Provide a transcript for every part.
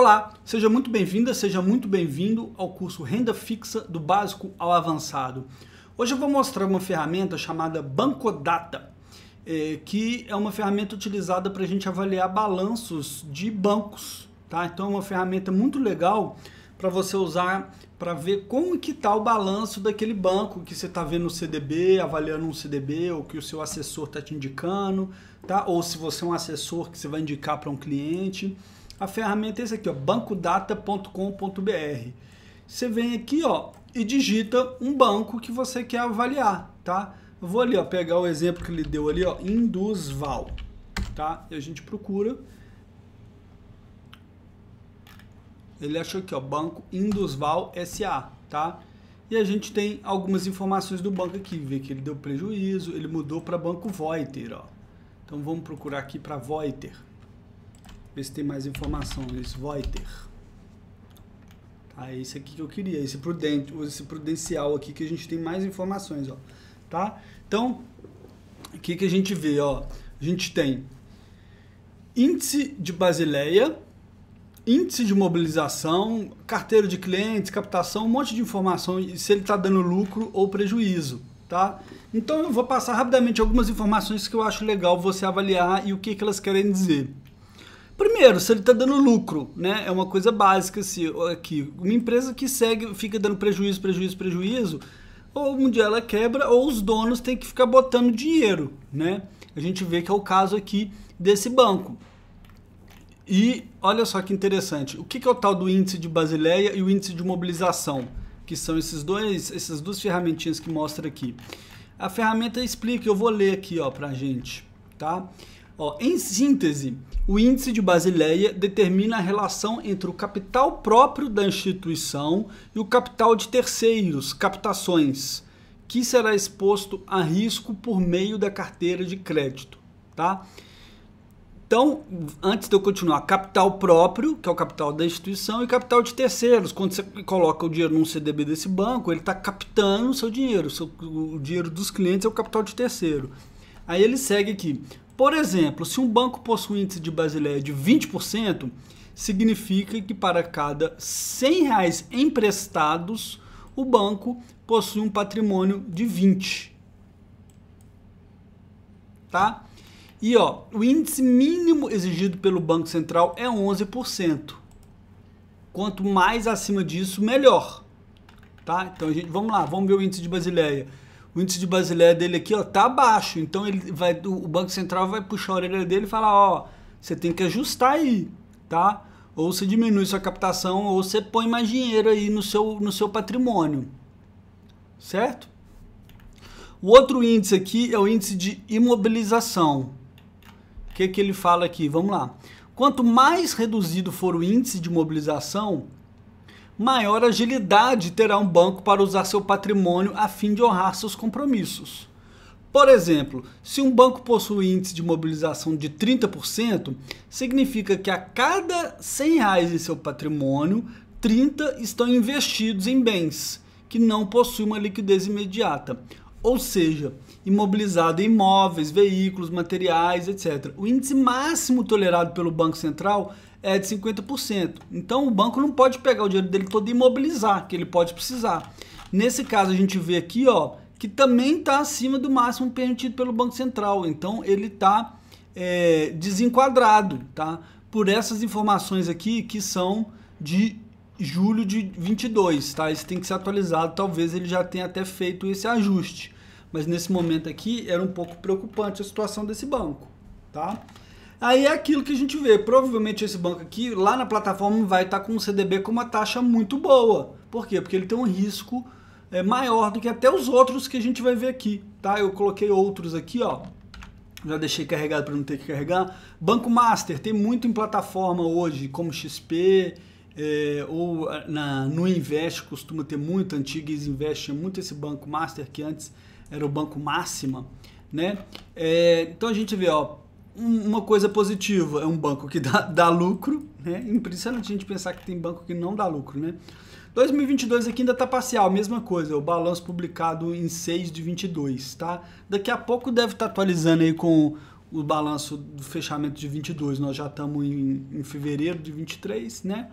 Olá, seja muito bem-vinda, seja muito bem-vindo ao curso Renda Fixa do Básico ao Avançado. Hoje eu vou mostrar uma ferramenta chamada Bankodata, que é uma ferramenta utilizada para a gente avaliar balanços de bancos, tá? Então é uma ferramenta muito legal para você usar para ver como que está o balanço daquele banco que você está vendo no CDB, avaliando um CDB, ou que o seu assessor está te indicando, tá? Ou se você é um assessor que você vai indicar para um cliente. A ferramenta é essa aqui, ó, bankodata.com.br. Você vem aqui, ó, e digita um banco que você quer avaliar, tá? Eu vou ali, ó, pegar o exemplo que ele deu ali, ó, Indusval, tá? E a gente procura. Ele achou aqui, ó, Banco Indusval SA, tá? E a gente tem algumas informações do banco aqui, vê que ele deu prejuízo, ele mudou para Banco Voiter, ó. Então vamos procurar aqui para Voiter. Ver se tem mais informação, esse Voiter. Tá, esse aqui que eu queria, esse prudencial aqui que a gente tem mais informações, ó. Tá? Então, o que a gente vê, ó? A gente tem índice de Basileia, índice de mobilização, carteira de clientes, captação, um monte de informação, se ele está dando lucro ou prejuízo, tá? Então eu vou passar rapidamente algumas informações que eu acho legal você avaliar e o que elas querem dizer. Primeiro, se ele está dando lucro, né? É uma coisa básica aqui. Uma empresa que fica dando prejuízo, ou um dia ela quebra, ou os donos têm que ficar botando dinheiro, né? A gente vê que é o caso aqui desse banco. E olha só que interessante, o que é o tal do índice de Basileia e o índice de mobilização? Que são essas duas ferramentinhas que mostra aqui. A ferramenta explica, eu vou ler aqui, ó, pra gente, tá? Ó, em síntese, o índice de Basileia determina a relação entre o capital próprio da instituição e o capital de terceiros, captações, que será exposto a risco por meio da carteira de crédito, tá? Então, antes de eu continuar, capital próprio, que é o capital da instituição, e capital de terceiros. Quando você coloca o dinheiro num CDB desse banco, ele está captando o seu dinheiro. O dinheiro dos clientes é o capital de terceiro. Aí ele segue aqui. Por exemplo, se um banco possui índice de Basileia de 20%, significa que para cada R$ 100 emprestados, o banco possui um patrimônio de 20. Tá? E ó, o índice mínimo exigido pelo Banco Central é 11%. Quanto mais acima disso, melhor. Tá? Então, vamos lá, vamos ver o índice de Basileia. O índice de Basileia dele aqui, ó, tá baixo. Então, o Banco Central vai puxar a orelha dele e falar, ó, você tem que ajustar aí, tá? Ou você diminui sua captação, ou você põe mais dinheiro aí no seu patrimônio. Certo? O outro índice aqui é o índice de imobilização. O que ele fala aqui? Vamos lá. Quanto mais reduzido for o índice de mobilização, maior agilidade terá um banco para usar seu patrimônio a fim de honrar seus compromissos. Por exemplo, se um banco possui índice de mobilização de 30%, significa que a cada R$ 100 em seu patrimônio, 30 estão investidos em bens que não possuem uma liquidez imediata. Ou seja, imobilizado em imóveis, veículos, materiais, etc. O índice máximo tolerado pelo Banco Central é de 50%. Então o banco não pode pegar o dinheiro dele todo e imobilizar, que ele pode precisar. Nesse caso a gente vê aqui, ó, que também está acima do máximo permitido pelo Banco Central. Então ele está desenquadrado, tá? Por essas informações aqui que são de julho de 22, tá? Isso tem que ser atualizado, talvez ele já tenha até feito esse ajuste. Mas nesse momento aqui era um pouco preocupante a situação desse banco, tá? Aí é aquilo que a gente vê, provavelmente esse banco aqui, lá na plataforma vai estar com um CDB com uma taxa muito boa. Por quê? Porque ele tem um risco maior do que até os outros que a gente vai ver aqui, tá? Eu coloquei outros aqui, ó. Já deixei carregado para não ter que carregar. Banco Master, tem muito em plataforma hoje, como XP, ou no Invest costuma ter muito, antiga Invest tinha muito esse Banco Master, que antes era o Banco Máxima, né? Então a gente vê, ó, uma coisa positiva, é um banco que dá lucro, né? Impressionante a gente pensar que tem banco que não dá lucro, né? 2022 aqui ainda está parcial, mesma coisa, o balanço publicado em 6 de 22, tá? Daqui a pouco deve estar atualizando aí com o balanço do fechamento de 22, nós já estamos em fevereiro de 23, né?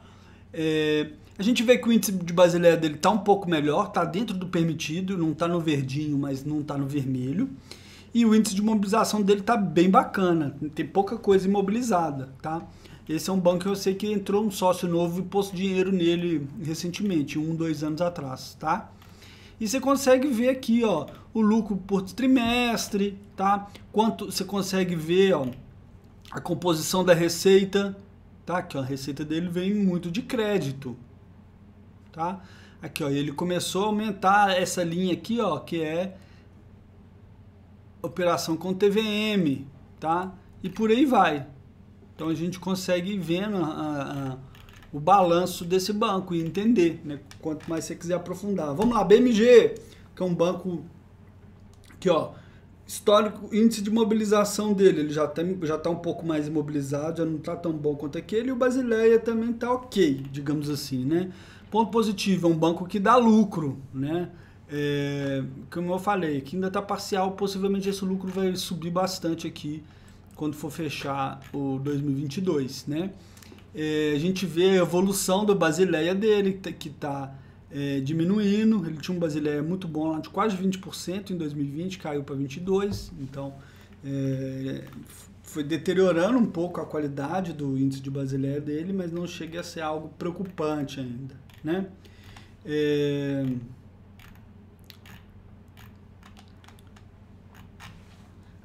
A gente vê que o índice de Basileia dele está um pouco melhor, está dentro do permitido, não está no verdinho, mas não está no vermelho. E o índice de mobilização dele está bem bacana, tem pouca coisa imobilizada, tá? Esse é um banco que eu sei que entrou um sócio novo e pôs dinheiro nele recentemente, 2 anos atrás, tá? E você consegue ver aqui, ó, o lucro por trimestre, tá? Quanto você consegue ver, ó, a composição da receita, tá? Aqui, ó, a receita dele vem muito de crédito, tá? Aqui, ó, ele começou a aumentar essa linha aqui, ó, que é operação com TVM, tá? E por aí vai. Então a gente consegue ir vendo o balanço desse banco e entender, né? Quanto mais você quiser aprofundar. Vamos lá, BMG, que é um banco que, ó, histórico, índice de mobilização dele, ele já tá um pouco mais imobilizado, já não está tão bom quanto aquele, e o Basileia também tá ok, digamos assim, né? Ponto positivo, é um banco que dá lucro, né? Como eu falei, que ainda está parcial, possivelmente esse lucro vai subir bastante aqui quando for fechar o 2022, né? A gente vê a evolução do Basileia dele, que está diminuindo. Ele tinha um Basileia muito bom lá de quase 20% em 2020, caiu para 22%, então foi deteriorando um pouco a qualidade do índice de Basileia dele, mas não chega a ser algo preocupante ainda, né?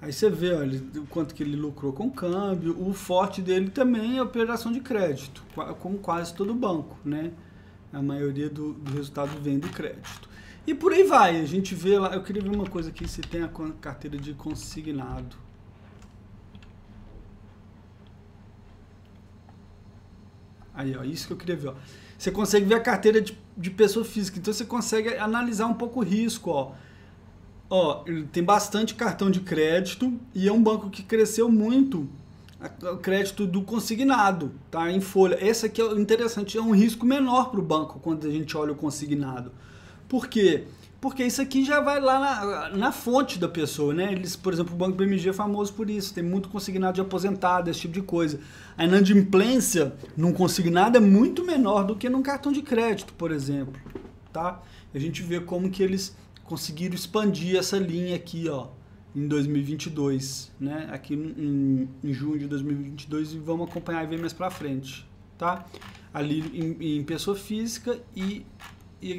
Aí você vê, olha, o quanto que ele lucrou com o câmbio. O forte dele também é a operação de crédito, como quase todo banco, né? A maioria do resultado vem do crédito. E por aí vai, a gente vê lá, eu queria ver uma coisa aqui, se tem a carteira de consignado. Aí, ó, isso que eu queria ver, ó. Você consegue ver a carteira de pessoa física, então você consegue analisar um pouco o risco, ó. Ó, ele tem bastante cartão de crédito e é um banco que cresceu muito o crédito do consignado, tá? Em folha. Esse aqui é interessante, é um risco menor para o banco quando a gente olha o consignado. Por quê? Porque isso aqui já vai lá na fonte da pessoa, né? Eles, por exemplo, o Banco BMG é famoso por isso, tem muito consignado de aposentado, esse tipo de coisa. A inadimplência num consignado é muito menor do que num cartão de crédito, por exemplo, tá? A gente vê como que eles conseguiram expandir essa linha aqui, ó, em 2022, né? Aqui em junho de 2022, e vamos acompanhar e ver mais pra frente, tá? Ali em pessoa física e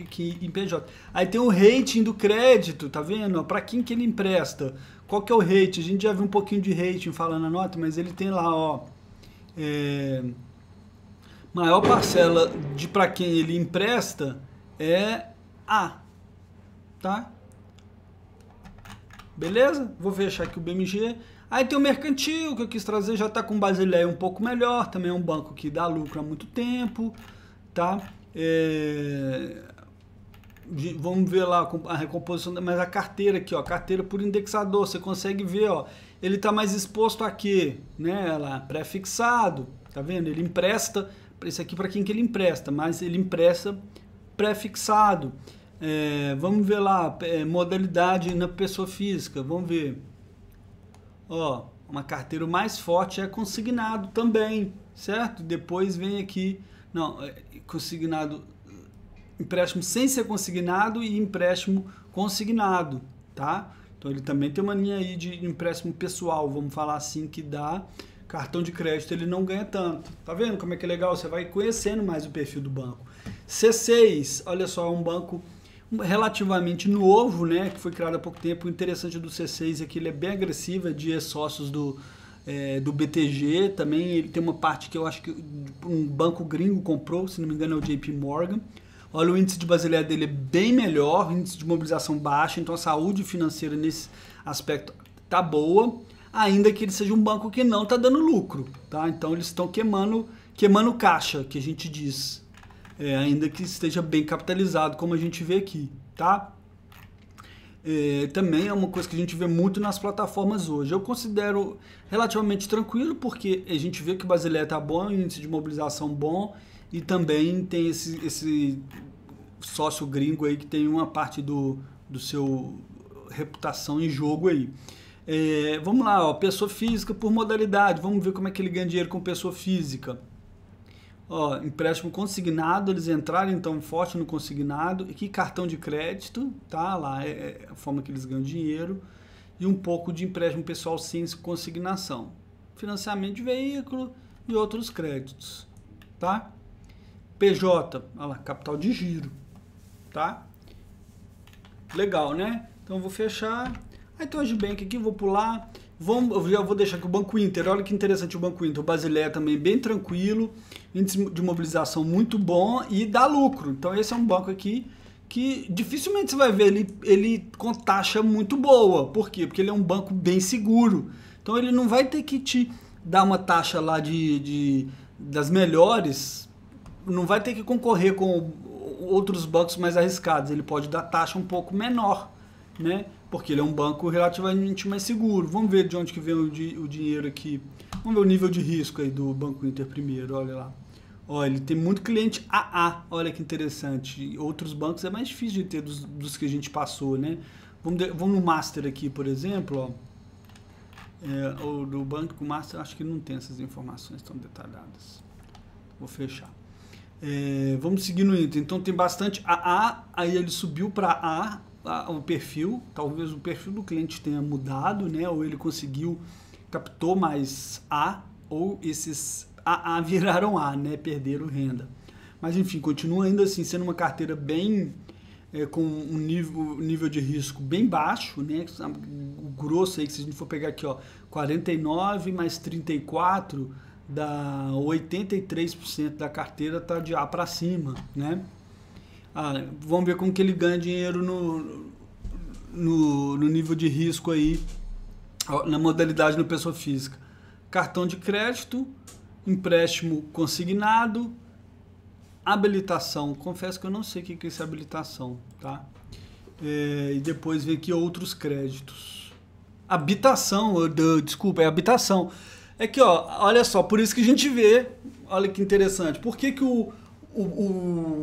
aqui em PJ. Aí tem o rating do crédito, tá vendo? Para quem que ele empresta? Qual que é o rating? A gente já viu um pouquinho de rating falando na nota, mas ele tem lá, ó, maior parcela de para quem ele empresta é A, tá? Beleza? Vou fechar aqui o BMG. Aí tem o mercantil, que eu quis trazer, já tá com Basileia um pouco melhor, também é um banco que dá lucro há muito tempo, tá? Vamos ver lá a recomposição, mas a carteira aqui, ó, carteira por indexador, você consegue ver, ó, ele tá mais exposto a quê? Né? Lá, pré-fixado, tá vendo? Ele empresta, isso aqui para quem que ele empresta, mas ele empresta pré-fixado. Vamos ver lá, modalidade na pessoa física, vamos ver. Ó, uma carteira mais forte é consignado também, certo? Depois vem aqui, não, consignado, empréstimo sem ser consignado e empréstimo consignado, tá? Então ele também tem uma linha aí de empréstimo pessoal, vamos falar assim, que dá cartão de crédito, ele não ganha tanto. Tá vendo como é que é legal? Você vai conhecendo mais o perfil do banco. C6, olha só, é um banco relativamente novo, né, que foi criado há pouco tempo. O interessante do C6 é que ele é bem agressivo, é de sócios do BTG, também ele tem uma parte que eu acho que um banco gringo comprou, se não me engano é o JP Morgan. Olha, o índice de Basileia dele é bem melhor, índice de mobilização baixa, então a saúde financeira nesse aspecto tá boa, ainda que ele seja um banco que não tá dando lucro, tá? Então eles estão queimando caixa, que a gente diz. Ainda que esteja bem capitalizado, como a gente vê aqui, tá? Também é uma coisa que a gente vê muito nas plataformas hoje. Eu considero relativamente tranquilo, porque a gente vê que o Basileia tá bom, índice de mobilização bom, e também tem esse sócio gringo aí que tem uma parte do seu reputação em jogo aí. Vamos lá, ó, pessoa física por modalidade. Vamos ver como é que ele ganha dinheiro com pessoa física. Ó, empréstimo consignado, eles entraram então forte no consignado. Aqui cartão de crédito, tá? Lá é a forma que eles ganham dinheiro. E um pouco de empréstimo pessoal sem consignação. Financiamento de veículo e outros créditos, tá? PJ, olha lá, capital de giro, tá? Legal, né? Então eu vou fechar. Aí tem o Agibank aqui, vou pular. Eu já vou deixar aqui o Banco Inter. Olha que interessante o Banco Inter. O Basileia também bem tranquilo. Índice de mobilização muito bom e dá lucro. Então esse é um banco aqui que dificilmente você vai ver ele com taxa muito boa. Por quê? Porque ele é um banco bem seguro. Então ele não vai ter que te dar uma taxa lá das melhores. Não vai ter que concorrer com outros bancos mais arriscados. Ele pode dar taxa um pouco menor, né? Porque ele é um banco relativamente mais seguro. Vamos ver de onde que vem o dinheiro aqui. Vamos ver o nível de risco aí do Banco Inter primeiro, olha lá. Olha, ele tem muito cliente AA, olha que interessante. Outros bancos é mais difícil de ter dos que a gente passou, né? Vamos no Master aqui, por exemplo, ó. O do Banco Master, acho que não tem essas informações tão detalhadas. Vou fechar. Vamos seguir no Inter. Então tem bastante AA, aí ele subiu para A, o perfil, talvez o perfil do cliente tenha mudado, né? Ou ele captou mais A, ou esses AA viraram A, né? Perderam renda. Mas enfim, continua ainda assim sendo uma carteira bem com um nível de risco bem baixo, né? O grosso aí, que se a gente for pegar aqui, ó, 49 mais 34 dá 83% da carteira tá de A para cima, né? Vamos ver como que ele ganha dinheiro no nível de risco aí, na modalidade no pessoa física. Cartão de crédito, empréstimo consignado, habilitação. Confesso que eu não sei o que é essa habilitação, tá? E depois vem aqui outros créditos. Habitação, desculpa, é habitação. É que, ó, olha só, por isso que a gente vê, olha que interessante, por que o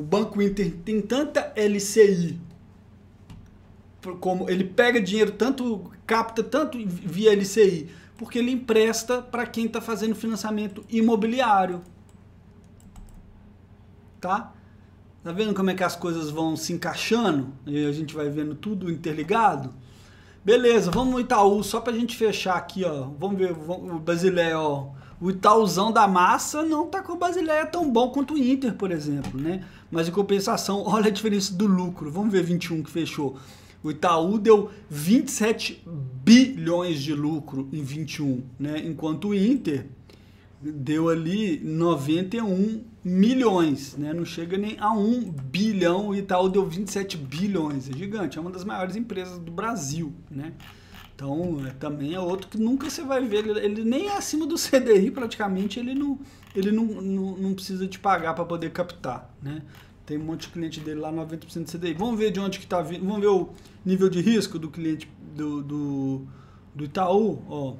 Banco Inter tem tanta LCI, como ele pega dinheiro capta tanto via LCI, porque ele empresta para quem está fazendo financiamento imobiliário, tá? Tá vendo como é que as coisas vão se encaixando? E a gente vai vendo tudo interligado. Beleza, vamos no Itaú, só para a gente fechar aqui, ó. Vamos ver o Basileia, ó. O Itaúzão da massa não tá com o Basileia tão bom quanto o Inter, por exemplo, né? Mas em compensação, olha a diferença do lucro. Vamos ver 21 que fechou. O Itaú deu 27 bilhões de lucro em 21, né? Enquanto o Inter deu ali 91 milhões, né? Não chega nem a 1 bilhão, o Itaú deu 27 bilhões, é gigante, é uma das maiores empresas do Brasil, né? Então, também é outro que nunca você vai ver, ele nem é acima do CDI praticamente, ele não precisa te pagar para poder captar, né? Tem um monte de cliente dele lá, 90% de CDI. Vamos ver de onde que está vindo, vamos ver o nível de risco do cliente do Itaú, ó.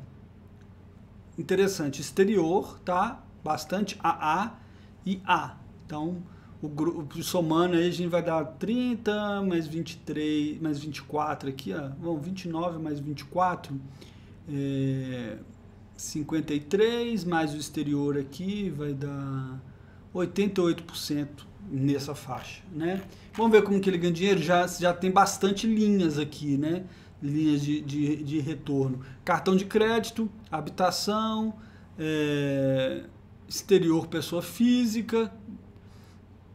Interessante, exterior, tá? Bastante AA e A. Então, somando aí, a gente vai dar 30 mais 23, mais 24 aqui, ó. Bom, 29 mais 24, 53, mais o exterior aqui vai dar 88% nessa faixa, né? Vamos ver como que ele ganha dinheiro, já tem bastante linhas aqui, né? Linhas de retorno. Cartão de crédito, habitação, exterior pessoa física,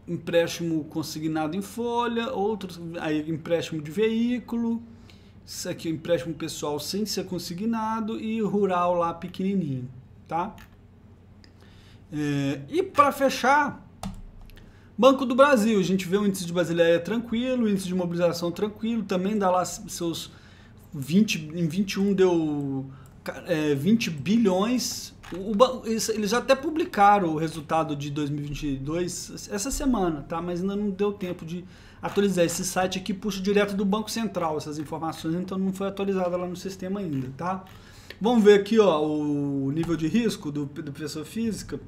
empréstimo consignado em folha, outros, aí empréstimo de veículo, isso aqui empréstimo pessoal sem ser consignado e rural lá pequenininho, tá? E para fechar, Banco do Brasil, a gente vê o índice de Basileia tranquilo, o índice de mobilização tranquilo, também dá lá seus 20, em 21 deu 20 bilhões. Eles já até publicaram o resultado de 2022 essa semana, tá? Mas ainda não deu tempo de atualizar. Esse site aqui puxa direto do Banco Central essas informações, então não foi atualizado lá no sistema ainda, tá? Vamos ver aqui, ó, o nível de risco do pessoa física.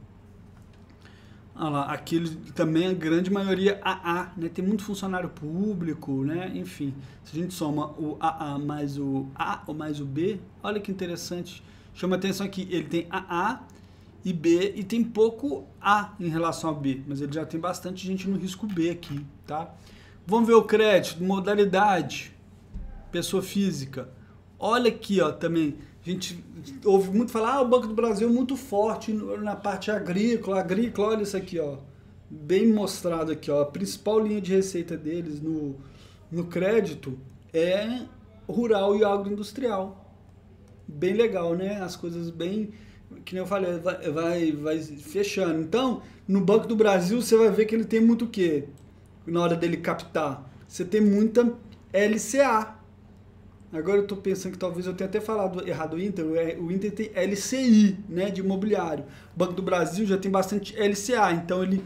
Olha lá, aquele também a grande maioria AA, né? Tem muito funcionário público, né? Enfim, se a gente soma o AA mais o A ou mais o B, olha que interessante. Chama atenção aqui, ele tem AA e B e tem pouco A em relação ao B, mas ele já tem bastante gente no risco B aqui, tá? Vamos ver o crédito, modalidade, pessoa física. Olha aqui, ó, também. A gente ouve muito falar, o Banco do Brasil é muito forte na parte agrícola, olha isso aqui, ó, bem mostrado aqui, ó, a principal linha de receita deles no crédito é rural e agroindustrial. Bem legal, né? As coisas bem, que nem eu falei, vai fechando. Então, no Banco do Brasil, você vai ver que ele tem muito o quê? Na hora dele captar, você tem muita LCA. Agora eu estou pensando que talvez eu tenha até falado errado o Inter. O Inter tem LCI, né, de imobiliário. O Banco do Brasil já tem bastante LCA, então ele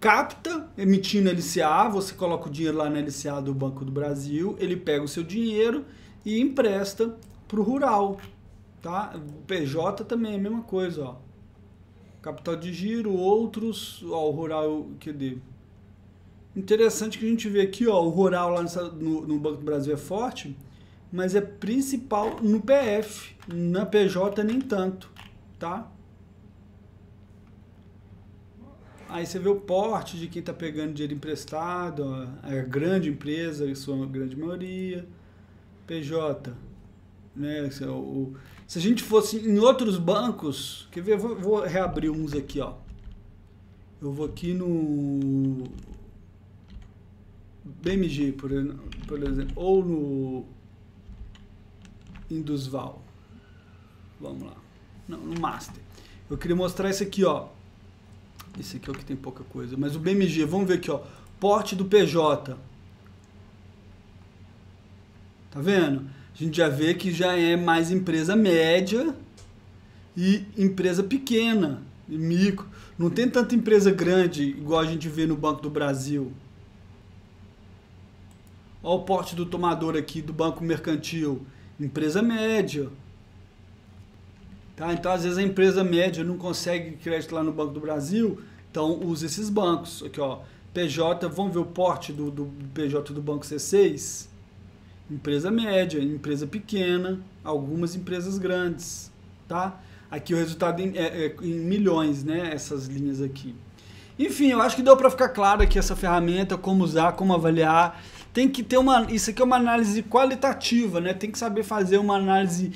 capta emitindo LCA, você coloca o dinheiro lá na LCA do Banco do Brasil, ele pega o seu dinheiro e empresta para o rural, tá? O PJ também é a mesma coisa, ó. Capital de giro, outros, ó, o rural, cadê? Interessante que a gente vê aqui, ó, o rural lá no Banco do Brasil é forte, mas é principal no PF, na PJ nem tanto, tá? Aí você vê o porte de quem está pegando dinheiro emprestado, ó, a grande empresa, em sua grande maioria, PJ, né? Se a gente fosse em outros bancos, quer ver? Vou reabrir uns aqui, ó. Eu vou aqui no BMG, por exemplo, ou no Indusval. Vamos lá. Não, no Master. Eu queria mostrar esse aqui, ó. Esse aqui é o que tem pouca coisa. Mas o BMG, vamos ver aqui, ó. Porte do PJ. Tá vendo? A gente já vê que já é mais empresa média e empresa pequena, e micro. Não tem tanta empresa grande igual a gente vê no Banco do Brasil. Olha o porte do tomador aqui do Banco Mercantil. Empresa média. Tá? Então, às vezes, a empresa média não consegue crédito lá no Banco do Brasil, então usa esses bancos. Aqui, ó, PJ, vamos ver o porte do PJ do Banco C6. Empresa média, empresa pequena, algumas empresas grandes. Tá? Aqui o resultado é em milhões, né? Essas linhas aqui. Enfim, eu acho que deu para ficar claro aqui essa ferramenta, como usar, como avaliar. Tem que ter isso aqui é uma análise qualitativa, né? Tem que saber fazer uma análise,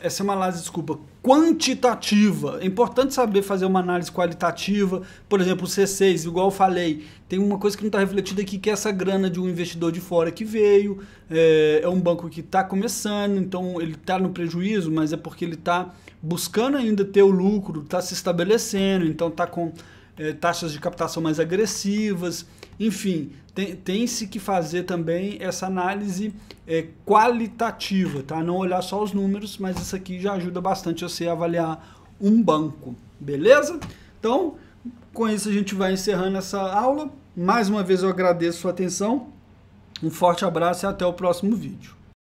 essa é uma análise, desculpa, quantitativa. É importante saber fazer uma análise qualitativa. Por exemplo, o C6, igual eu falei, tem uma coisa que não está refletida aqui, que é essa grana de um investidor de fora que veio. É um banco que está começando, então ele está no prejuízo, mas é porque ele está buscando ainda ter o lucro, está se estabelecendo, então está com taxas de captação mais agressivas. Enfim, tem-se que fazer também essa análise qualitativa, tá? Não olhar só os números, mas isso aqui já ajuda bastante você a avaliar um banco, beleza? Então, com isso a gente vai encerrando essa aula. Mais uma vez eu agradeço a sua atenção, um forte abraço e até o próximo vídeo.